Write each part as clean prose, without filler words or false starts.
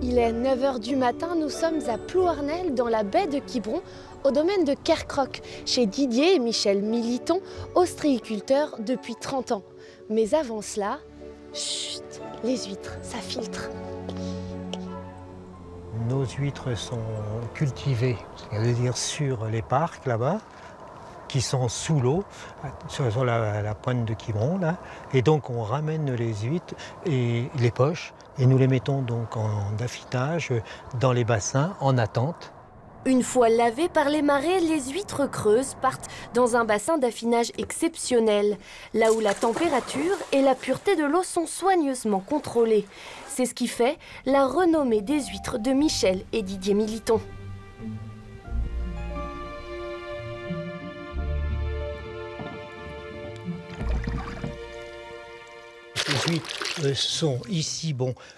Il est 9 h du matin, nous sommes à Plouarnel, dans la baie de Quiberon, au domaine de Kercroc, chez Didier et Michel Militon, ostréiculteurs depuis 30 ans. Mais avant cela, chut, les huîtres, ça filtre. Nos huîtres sont cultivées, c'est-à-dire sur les parcs là-bas, qui sont sous l'eau, sur la pointe de Quiberon, là. Et donc on ramène les huîtres et les poches, et nous les mettons donc en affinage dans les bassins en attente. Une fois lavées par les marées, les huîtres creuses partent dans un bassin d'affinage exceptionnel, là où la température et la pureté de l'eau sont soigneusement contrôlées. C'est ce qui fait la renommée des huîtres de Michel et Didier Militon. Les huîtres sont ici,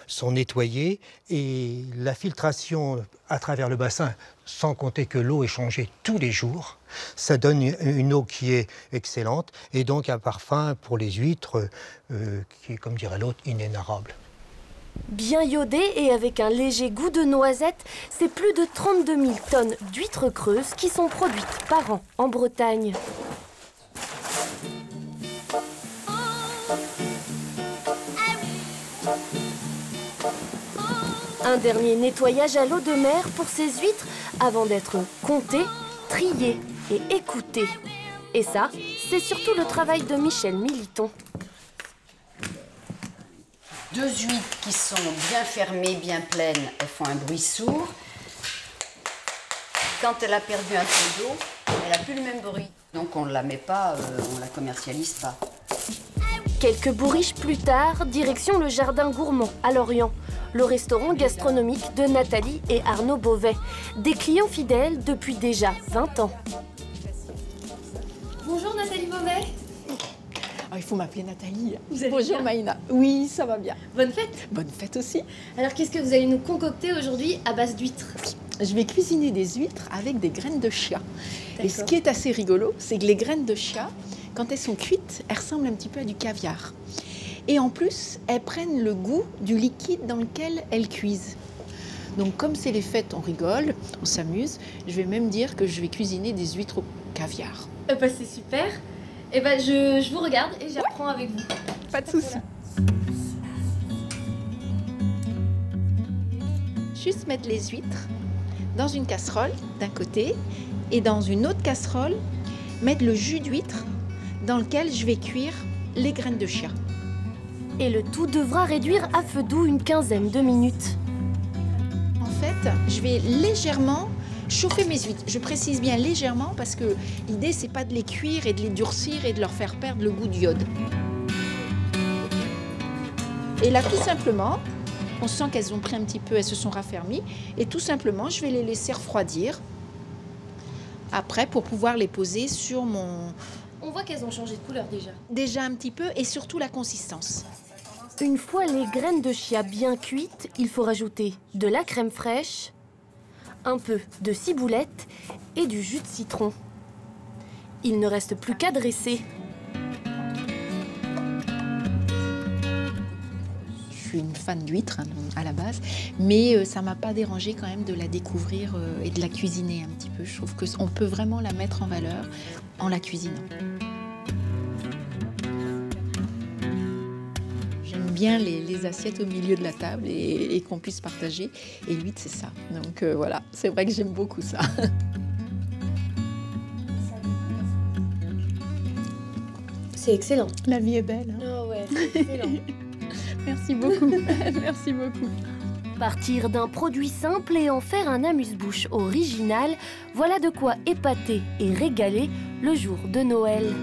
sont nettoyées et la filtration à travers le bassin, sans compter que l'eau est changée tous les jours, ça donne une eau qui est excellente et donc un parfum pour les huîtres qui est, comme dirait l'autre, inénarrable. Bien iodé et avec un léger goût de noisette, c'est plus de 32 000 tonnes d'huîtres creuses qui sont produites par an en Bretagne. Un dernier nettoyage à l'eau de mer pour ces huîtres avant d'être comptées, triées et écoutées. Et ça, c'est surtout le travail de Michel Militon. 2 huîtres qui sont bien fermées, bien pleines, elles font un bruit sourd. Quand elle a perdu un peu d'eau, elle n'a plus le même bruit. Donc on ne la met pas, on ne la commercialise pas. Quelques bourriches plus tard, direction le Jardin Gourmand à Lorient, le restaurant gastronomique de Nathalie et Arnaud Beauvais, des clients fidèles depuis déjà 20 ans. Bonjour Nathalie Beauvais. Oh, il faut m'appeler Nathalie. Vous allez Bonjour bien Maïna. Oui, ça va bien. Bonne fête. Bonne fête aussi. Alors qu'est-ce que vous allez nous concocter aujourd'hui à base d'huîtres? Je vais cuisiner des huîtres avec des graines de chia. Et ce qui est assez rigolo, c'est que les graines de chia, quand elles sont cuites, elles ressemblent un petit peu à du caviar. Et en plus, elles prennent le goût du liquide dans lequel elles cuisent. Donc comme c'est les fêtes, on rigole, on s'amuse. Je vais même dire que je vais cuisiner des huîtres au caviar. C'est super. Je vous regarde et j'apprends avec vous. Pas de souci. Juste mettre les huîtres dans une casserole d'un côté et dans une autre casserole, mettre le jus d'huître dans lequel je vais cuire les graines de chia. Et le tout devra réduire à feu doux une quinzaine de minutes. En fait, je vais légèrement chauffer mes huîtres. Je précise bien légèrement parce que l'idée, c'est pas de les cuire et de les durcir et de leur faire perdre le goût du iode. Et là, tout simplement, on sent qu'elles ont pris un petit peu, elles se sont raffermies. Et tout simplement, je vais les laisser refroidir après pour pouvoir les poser sur mon... On voit qu'elles ont changé de couleur déjà. Déjà un petit peu et surtout la consistance. Une fois les graines de chia bien cuites, il faut rajouter de la crème fraîche, un peu de ciboulette et du jus de citron. Il ne reste plus qu'à dresser. Je suis une fan d'huîtres à la base, mais ça ne m'a pas dérangé quand même de la découvrir et de la cuisiner un petit peu. Je trouve qu'on peut vraiment la mettre en valeur en la cuisinant. J'aime bien les assiettes au milieu de la table et qu'on puisse partager. Et l'huître, c'est ça. Donc voilà, c'est vrai que j'aime beaucoup ça. C'est excellent. La vie est belle. Hein. Oh ouais, c'est excellent. Merci beaucoup. Merci beaucoup. Partir d'un produit simple et en faire un amuse-bouche original, voilà de quoi épater et régaler le jour de Noël.